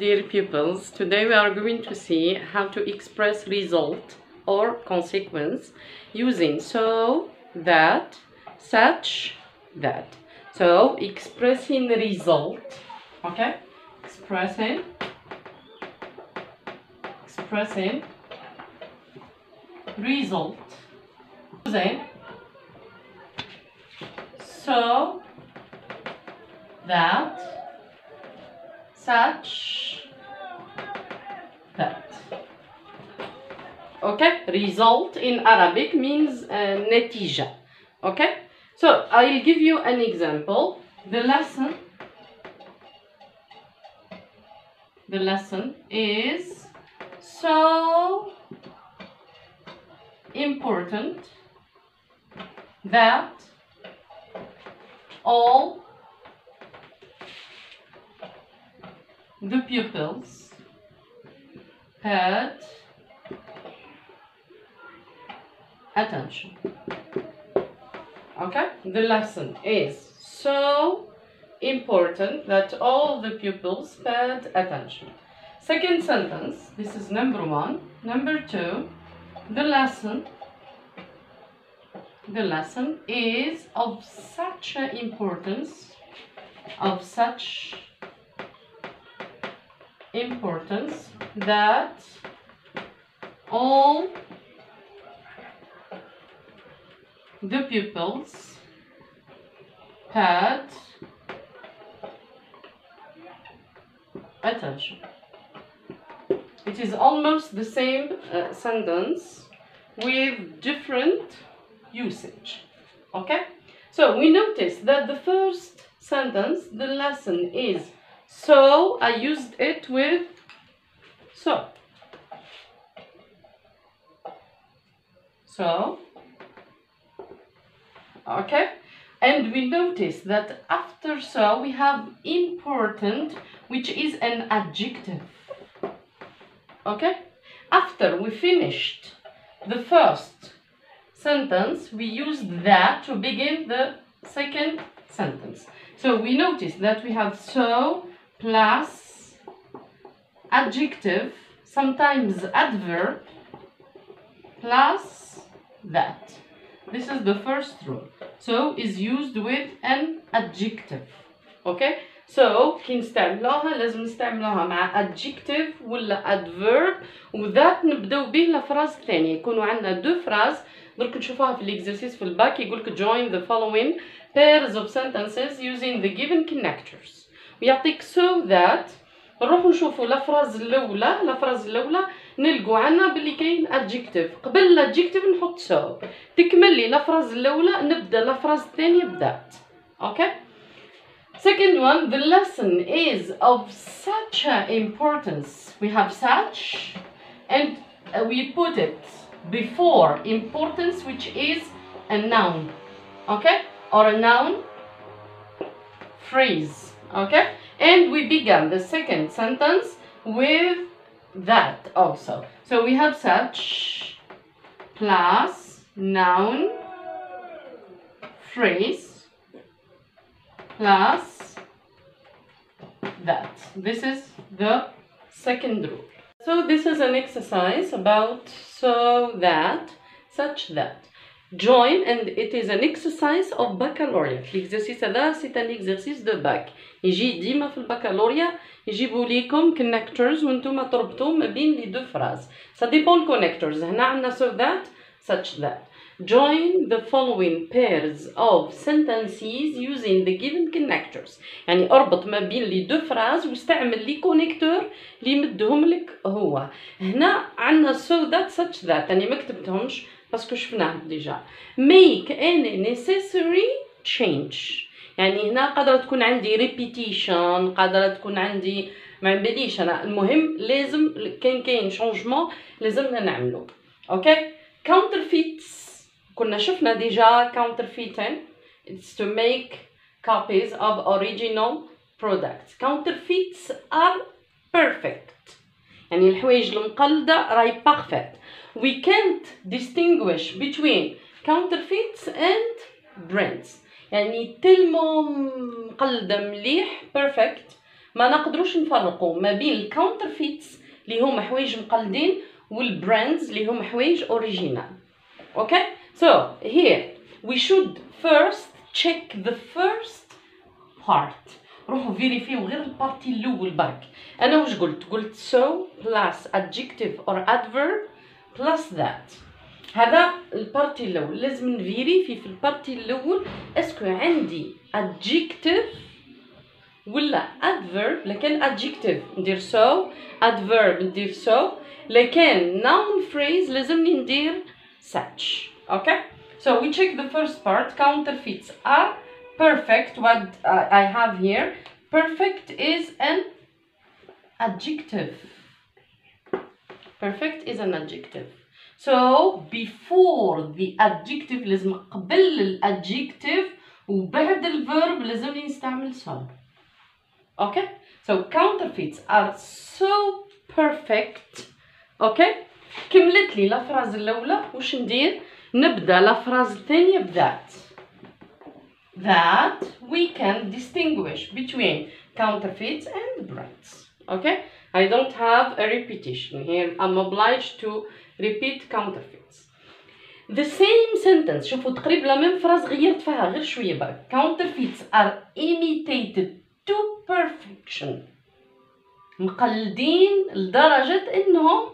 dear pupils. Today we are going to see how to express result or consequence using so, that, such, that. So expressing result, okay? Expressing result using so, that, such, that. Okay, result in Arabic means نتيجة. Okay, so I'll give you an example. The lesson is so important that all the pupils paid attention. Okay, the lesson is so important that all the pupils paid attention. Second sentence, this is number one. Number two, the lesson is of such importance, that all the pupils paid attention. It is almost the same sentence with different usage. Okay, so we notice that the first sentence, the lesson is so, I used it with so. Okay, and we notice that after so we have important, which is an adjective. Okay, after we finished the first sentence, we used that to begin the second sentence. So we notice that we have so plus adjective, sometimes adverb, plus that. This is the first rule. So is used with an adjective. Okay? So كي نستعملوها لازم نستعملوها مع adjective ولا adverb وذات نبداو به لفراز ثانية. يكونوا عندنا دو فراز. درك نشوفوها في الاكزرسيس في الباك يقولك join the following pairs of sentences using the given connectors. ويعطيك so that نروحو نشوفو الفراز الأولى نلقو عنا باللي كاين adjective. قبل الادجكتيف نحط so. تكمل لي الفراز الأولى نبدا الفراز الثانية بذات. Okay? Second one, the lesson is of such importance. We have such and we put it before importance, which is a noun. Okay? Or a noun phrase. Okay? And we began the second sentence with that also. So we have such plus noun phrase plus that. This is the second rule. So this is an exercise about so that, such that. Join, and it is an exercise of baccalaureate. L'exercice هذا c'est un exercice de bac. يجي ديما في البكالوريا يجيبوا ليكم connectors وانتم تربطوا ما بين لي دو فراز. Ça dépend connectors. هنا عندنا so that, such that. Join the following pairs of sentences using the given connectors. يعني اربط ما بين لي دو فراز واستعمل لي كونيكتور اللي يمدهم لك هو. هنا عندنا so that, such that. يعني ما كتبتهمش باسكو شفناهم ديجا. Make any necessary change. يعني هنا قادرة تكون عندي repetition، قادرة تكون عندي ما باليش أنا. المهم لازم كاين changement لازمنا نعمله. Okay? Counterfeits. كنا شفنا ديجا counterfeiting. It's to make copies of original products. Counterfeits are perfect. يعني الحوايج المقلدة راهي perfect. We can't distinguish between counterfeits and brands. يعني تلمو مقلدة مليح perfect ما نقدروش نفرقوا ما بين الكاونترفيتس اللي هما حوايج مقلدين والبراندز اللي هما حوايج اوريجينال. اوكي so here we should first check the first part. روحوا فيريفيو غير البارتي الاول برك. انا واش قلت so plus adjective or adverb plus that. هذا البارتي الاول لازم نفيريفي في البارتي الاول اسكو عندي adjective ولا adverb. لكن adjective ندير so, adverb ندير so. لكن noun phrase لازمني ندير such. okay so we check the first part. Counterfeits are perfect. What I have here, perfect is an adjective. Perfect is an adjective. So before the adjective لازم قبل الادجكتيف وبعد الverb لازم نستعمل so. okay so counterfeits are so perfect. okay كملت لي الفراز الاولى. واش ندير؟ نبدا الفراز الثانيه بذات. that we can distinguish between counterfeits and brands. okay I don't have a repetition here. I'm obliged to repeat counterfeits. the same sentence. شوفوا تقريبا لا ميم فراز غيرت فيها غير شويه برك. counterfeits are imitated to perfection. مقلدين لدرجه انهم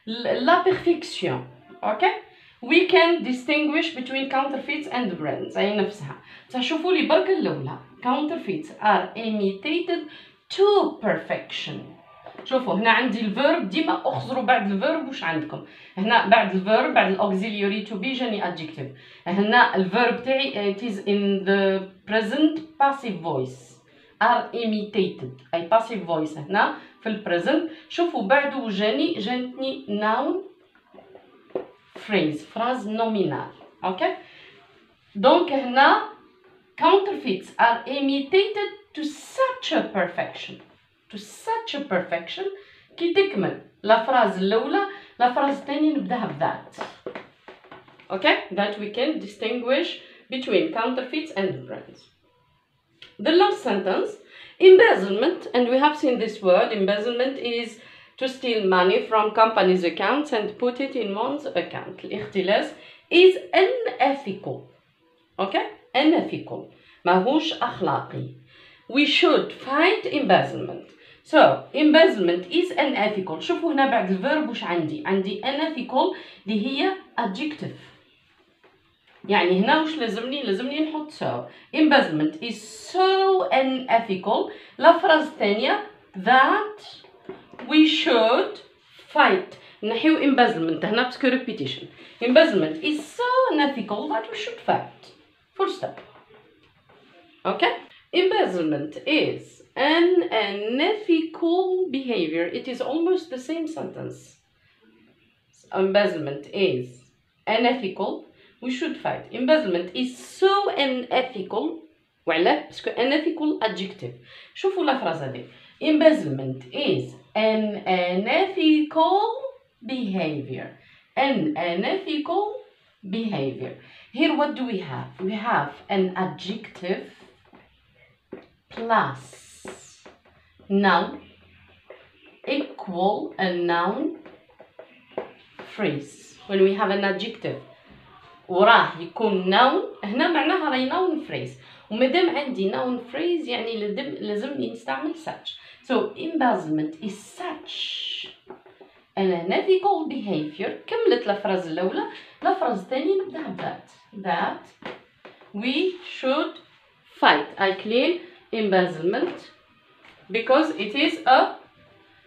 لا perfection. okay we can distinguish between counterfeits and brands. أي نفسها. شوفوا لي برك الأولى. counterfeits are imitated to perfection. شوفوا هنا عندي الفيرب. ديما أخزروا بعد الفيرب واش عندكم. هنا بعد الفيرب بعد الأوكسيليوري to be جاني adjective. هنا الفيرب تاعي it is in the present passive voice. are imitated أي passive voice هنا في البريزنت. شوفوا بعده جانتني noun phrase. phrase nominal. okay donc هنا counterfeits are imitated to such a perfection. to such a perfection كي تكمل لا فراز الاولى لا فراز الثانيه نبداها بذات. okay that we can distinguish between counterfeits and brands. the last sentence, embezzlement, and we have seen this word. embezzlement is to steal money from companies' accounts and put it in one's account. الاختلاس is unethical. okay unethical ماهوش أخلاقي. we should fight embezzlement. so embezzlement is unethical. شوفوا هنا بعد الverb وش عندي unethical اللي هي adjective. يعني هنا وش لازمني نحط so. embezzlement is so unethical. لا فراز الثانية that we should fight. نحيو embezzlement هنا باسكو repetition. embezzlement is so unethical that we should fight. full stop. okay embezzlement is an unethical behavior. it is almost the same sentence. embezzlement is unethical. we should fight. embezzlement is so unethical. وعلاه باسكو unethical adjective. شوفوا لا فراز هذه. embezzlement is an unethical behavior. an unethical behavior. Here what do we have? we have an adjective plus noun equal a noun phrase. when we have an adjective وراه يكون noun هنا معناها راهي noun phrase. ومادام عندي noun phrase يعني لازمني نستعمل such. so embezzlement is such an unethical behavior. كملت الفراز الأولى. الفراز الثانية نبدأ that we should fight. I clean embezzlement because it is a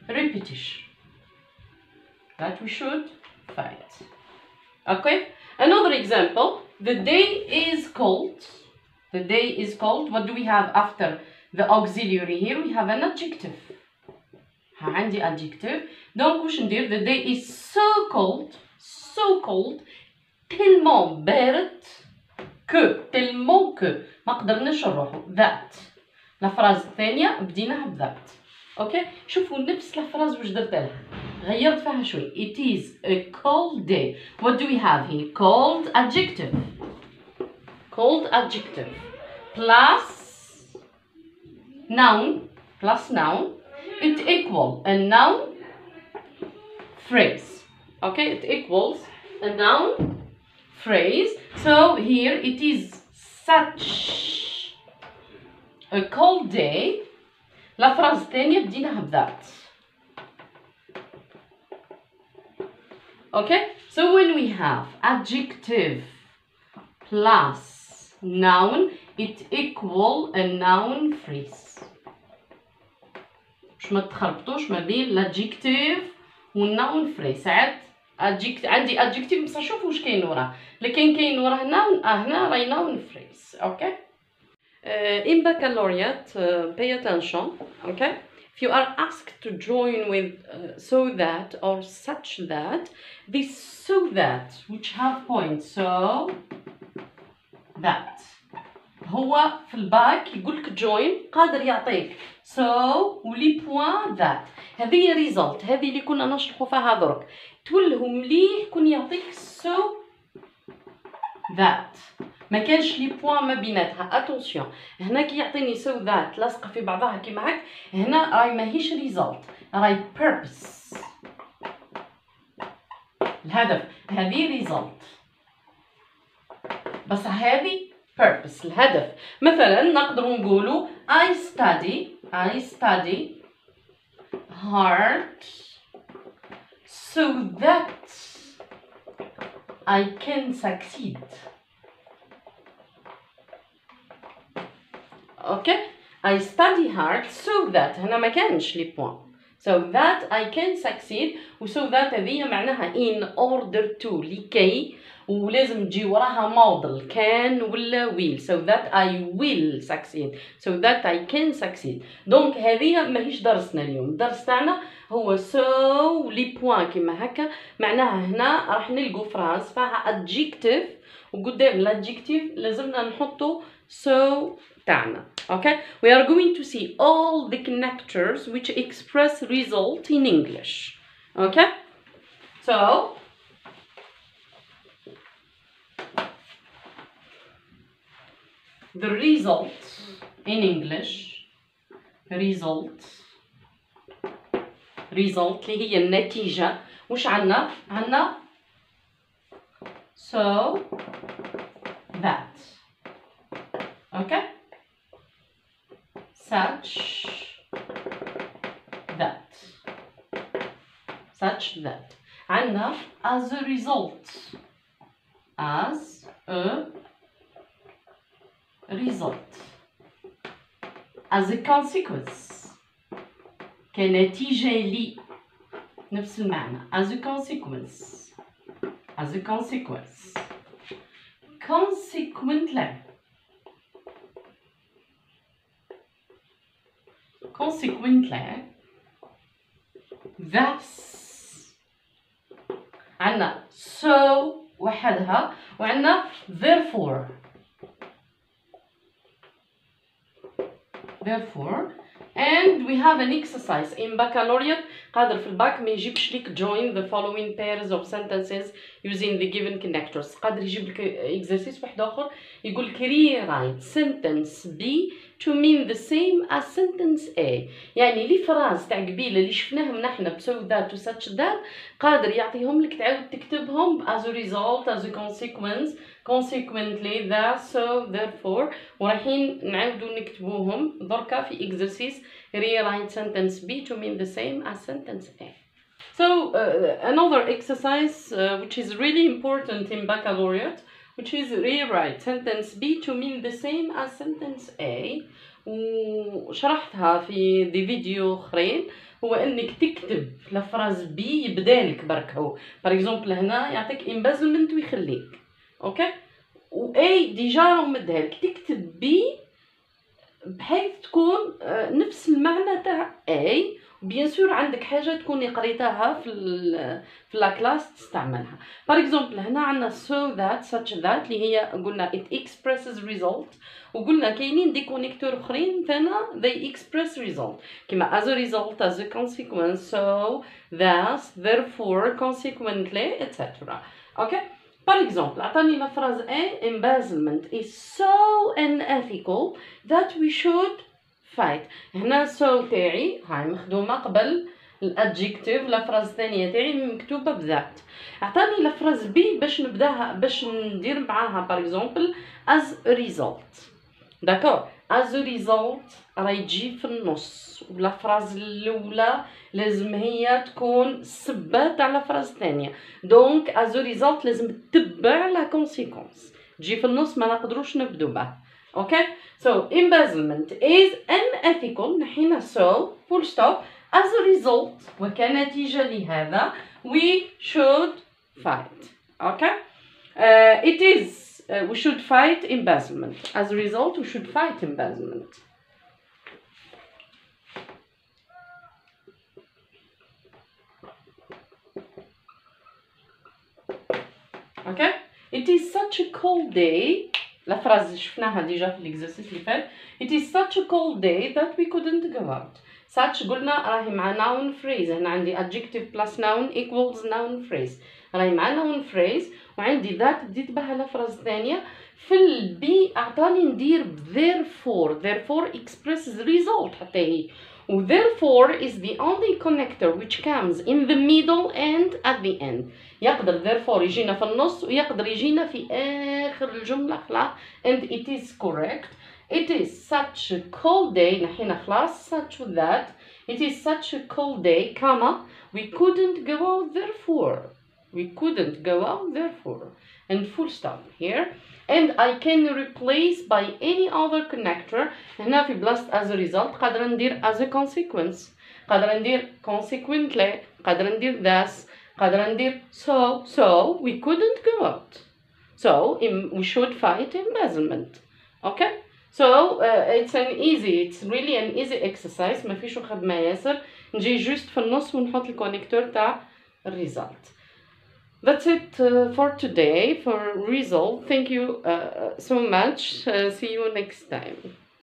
repetition. that we should fight. okay another example. the day is cold. the day is cold. what do we have after the auxiliary? here we have an adjective. عندي adjective. donc واش ندير؟ the day is so cold. so cold tellement بارد tellement que ما قدرناش نروحو. that الفراز الثانية بديناها بذات. اوكي شوفوا نفس الفراز واش درت لها غيرت فيها شوي. it is a cold day. what do we have here? cold adjective. cold adjective plus noun plus noun, it equals a noun phrase. Okay, it equals a noun phrase. So here it is such a cold day. لا فراز الثانية بديناها بذات. Okay, so when we have adjective plus noun, it equal a noun phrase. باش ما تخربطوش ما بين l'adjective والnoun phrase. ساعات عندي adjective بصح شوفوا واش كاين وراه. لكن كاين وراه noun هنا راهي noun phrase. Okay. In baccalaureate, pay attention. Okay. If you are asked to join with so that or such that, this so that which have points so that هو في الباك يقولك join قادر يعطيك so ولي بوان that. هذه result هذه اللي كنا نشرحوا فيها درك توله مليح كون يعطيك so that ما كانش لي بوان ما بيناتها. اتونسيون هنا كي يعطيني so that لاصقه في بعضها كيما هاك هنا راهي ماهيش result راهي purpose الهدف. هذه result بس هذه purpose الهدف. مثلا نقدر نقولوا I study hard so that I can succeed. Okay, I study hard so that هنا ما كانش لي بوان so that I can succeed و so that هذه معناها in order to لكي ولازم تجي وراها model can ولا will so that I will succeed so that I can succeed. دونك هذه ماهيش درسنا اليوم. الدرس تاعنا هو so لي بوان كيما هكا. معناها هنا راح نلقوا فراز فيها adjective وقدام l'adjective لازمنا نحطوا so تاعنا. Okay, we are going to see all the connectors which express result in English. Okay, so the result in English result اللي هي النتيجة. وش عنا so that. Okay, such that عنا as a result as a consequence كنتيجة لي نفس المعنى as a consequence consequently thus عنا so وحدها وعنا therefore and we have an exercise in baccalaureate. قادر في الباك ما يجيبش لك join the following pairs of sentences using the given connectors. قادر يجيب لك exercise واحد اخر يقول لك rewrite sentence B to mean the same as sentence A. يعني لي فراز تاع قبيله اللي شفناهم نحن بسو that و such that قادر يعطيهم لك تعاود تكتبهم as a result as a consequence consequently that so therefore ورايحين نعاودوا نكتبوهم دركا في exercise rewrite sentence B to mean the same as sentence A. So another exercise which is really important in baccalaureate which is rewrite sentence B to mean the same as sentence A. وشرحتها في دي فيديو اخرين. هو انك تكتب لفراز بي يبدالك برك هو par exemple هنا يعطيك embezzlement ويخليك اوكي و A ديجا راه مدها لك تكتب بي بحيث تكون نفس المعنى تاع A. بيان سور عندك حاجه تكوني قريتها في لا كلاس تستعملها. par exemple هنا عندنا so that such that اللي هي قلنا it expresses result وقلنا كاينين دي كونيكتور اخرين ثنا they express result كما as a result as a consequence so thus therefore consequently etc. okay. par exemple عطاني لا فراز A embezzlement is so unethical that we should fight. هنا so تاعي هاي مخدومة قبل الادجكتيف. لافراز الثانية تاعي مكتوبة بذات. اعطاني لافراز بي باش نبداها، باش ندير معاها باغ اكزومبل as a result. داكور، as a result راه يجي في النص، والافراز الاولى لازم هي تكون سبة تاع الافراز الثانية. دونك as a result لازم تتبع لا كونسيكونس، تجي في النص، ما نقدروش نبدو بها. اوكي، so embezzlement is unethical. نحينا so full stop. as a result وكنتيجة لهذا we should fight. okay, it is we should fight embezzlement. as a result we should fight embezzlement. okay, it is such a cold day. لا فراز شفناها ديجا في الاكزرسيس اللي فات. it is such a cold day that we couldn't go out. such قلنا راهي مع noun phrase. هنا عندي adjective plus noun equals noun phrase. راهي مع noun phrase، وعندي that بديت بها لفراز ثانية. في البي اعطاني ندير therefore expresses result حتى هي، و therefore is the only connector which comes in the middle and at the end. يقدر therefore يجينا في النص، ويقدر يجينا في آخر الجملة خلاص. and it is correct. it is such a cold day. نحينا خلاص such that. it is such a cold day, comma, we couldn't go out therefore. we couldn't go out therefore. and full stop here. and I can replace by any other connector. هنا في بلاصة as a result قادرة ندير as a consequence، قادرة ندير consequently، قادرة ندير thus، قادرة ندير so we couldn't go out. so we should fight embezzlement. okay, so it's really an easy exercise. ما فيش خدمة ياسر، نجي جوست في النص ونحط الكونكتور تاع result. That's it for today for result. Thank you so much. See you next time.